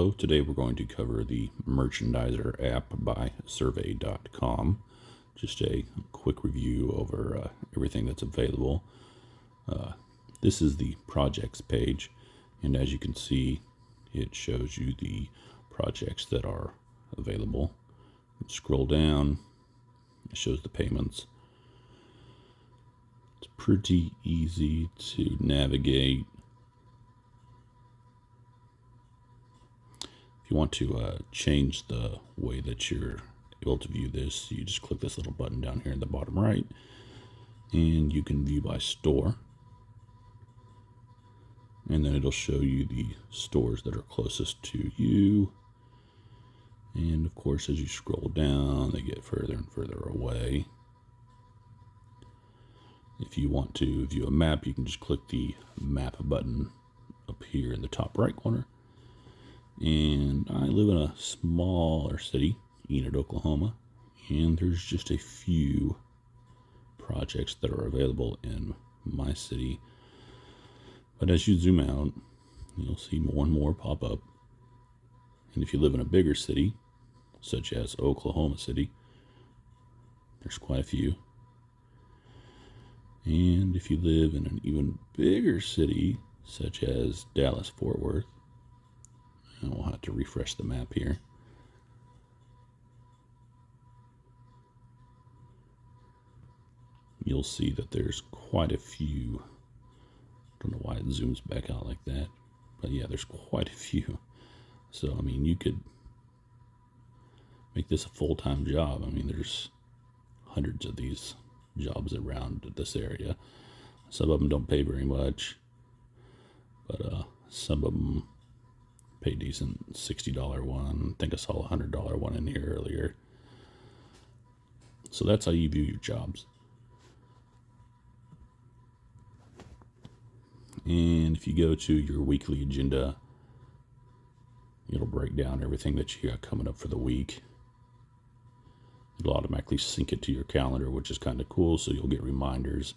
Hello, today we're going to cover the Merchandiser app by Survey.com. Just a quick review over everything that's available. This is the projects page, and as you can see, it shows you the projects that are available. Scroll down, it shows the payments. It's pretty easy to navigate. If you want to change the way that you're able to view this, you just click this little button down here in the bottom right, and you can view by store. And then it'll show you the stores that are closest to you. And of course, as you scroll down, they get further and further away. If you want to view a map, you can just click the map button up here in the top right corner. And I live in a smaller city, Enid, Oklahoma, and there's just a few projects that are available in my city. But as you zoom out, you'll see more and more pop up. And if you live in a bigger city, such as Oklahoma City, there's quite a few. And if you live in an even bigger city, such as Dallas-Fort Worth, and we'll have to refresh the map here. You'll see that there's quite a few. Don't know why it zooms back out like that, but yeah, there's quite a few. So, I mean, you could make this a full-time job. I mean, there's hundreds of these jobs around this area. Some of them don't pay very much, but some of them pay decent. $60 one. I think I saw a $100 one in here earlier. So that's how you view your jobs. And if you go to your weekly agenda, it'll break down everything that you got coming up for the week. It'll automatically sync it to your calendar, which is kind of cool, so you'll get reminders.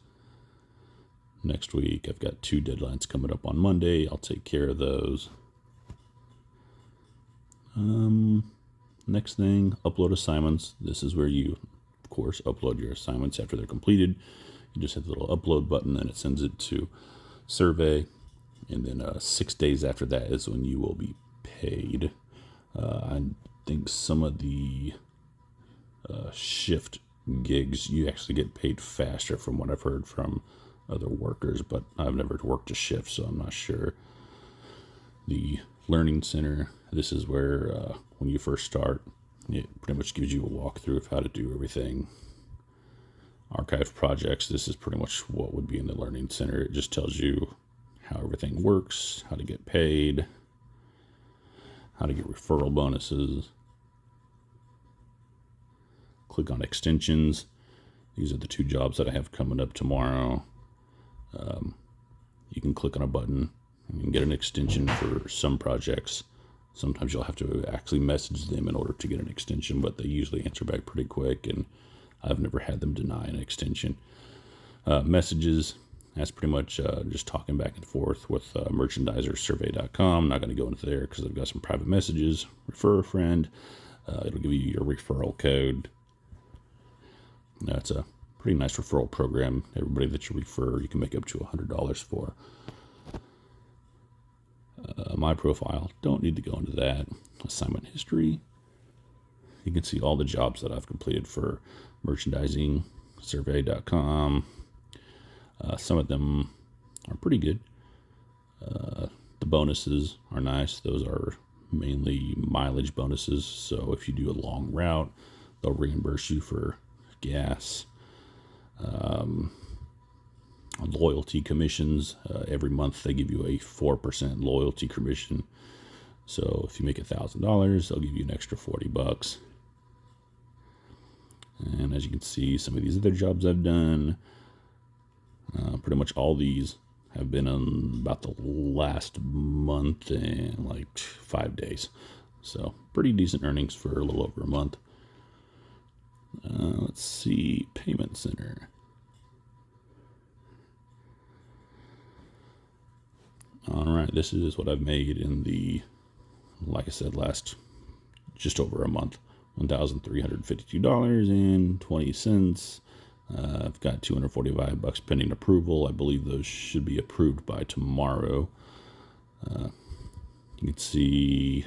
Next week, I've got 2 deadlines coming up on Monday. I'll take care of those. Next thing, upload assignments. This is where you, of course, upload your assignments after they're completed. You just hit the little upload button and it sends it to Survey. And then 6 days after that is when you will be paid. I think some of the shift gigs, you actually get paid faster from what I've heard from other workers, but I've never worked a shift, so I'm not sure. The Learning Center, this is where when you first start, it pretty much gives you a walkthrough of how to do everything. Archive projects, this is pretty much what would be in the Learning Center. It just tells you how everything works, how to get paid, how to get referral bonuses. Click on extensions. These are the 2 jobs that I have coming up tomorrow. You can click on a button and you can get an extension for some projects. Sometimes you'll have to actually message them in order to get an extension, but they usually answer back pretty quick, and I've never had them deny an extension. Messages, that's pretty much just talking back and forth with Merchandiser Survey.com. I'm not going to go into there because I've got some private messages. Refer a friend. It'll give you your referral code. That's a pretty nice referral program. Everybody that you refer, you can make up to $100 for. My profile, don't need to go into that. Assignment history. You can see all the jobs that I've completed for merchandising, survey.com. Some of them are pretty good. The bonuses are nice. Those are mainly mileage bonuses. So if you do a long route, they'll reimburse you for gas. Loyalty commissions, every month they give you a 4% loyalty commission. So if you make $1,000, they'll give you an extra $40. And as you can see, some of these other jobs I've done, pretty much all these have been on about the last month and like 5 days. So pretty decent earnings for a little over a month. Let's see, Payment Center. All right, this is what I've made in the like I said, last just over a month. $1,352.20. I've got $245 pending approval. I believe those should be approved by tomorrow. You can see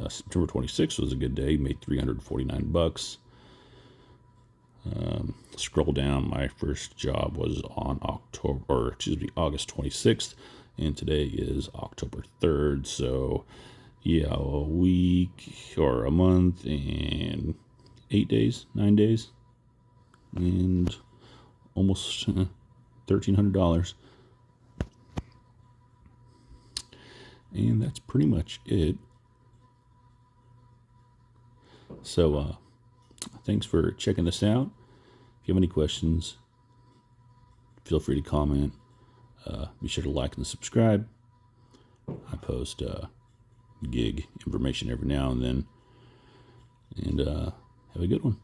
September 26th was a good day. Made $349. Scroll down. My first job was on August 26th, and today is October 3rd. So, yeah, a week or a month and 9 days, and almost $1,300. And that's pretty much it. So, thanks for checking this out. If you have any questions, feel free to comment. Be sure to like and subscribe. I post gig information every now and then. And have a good one.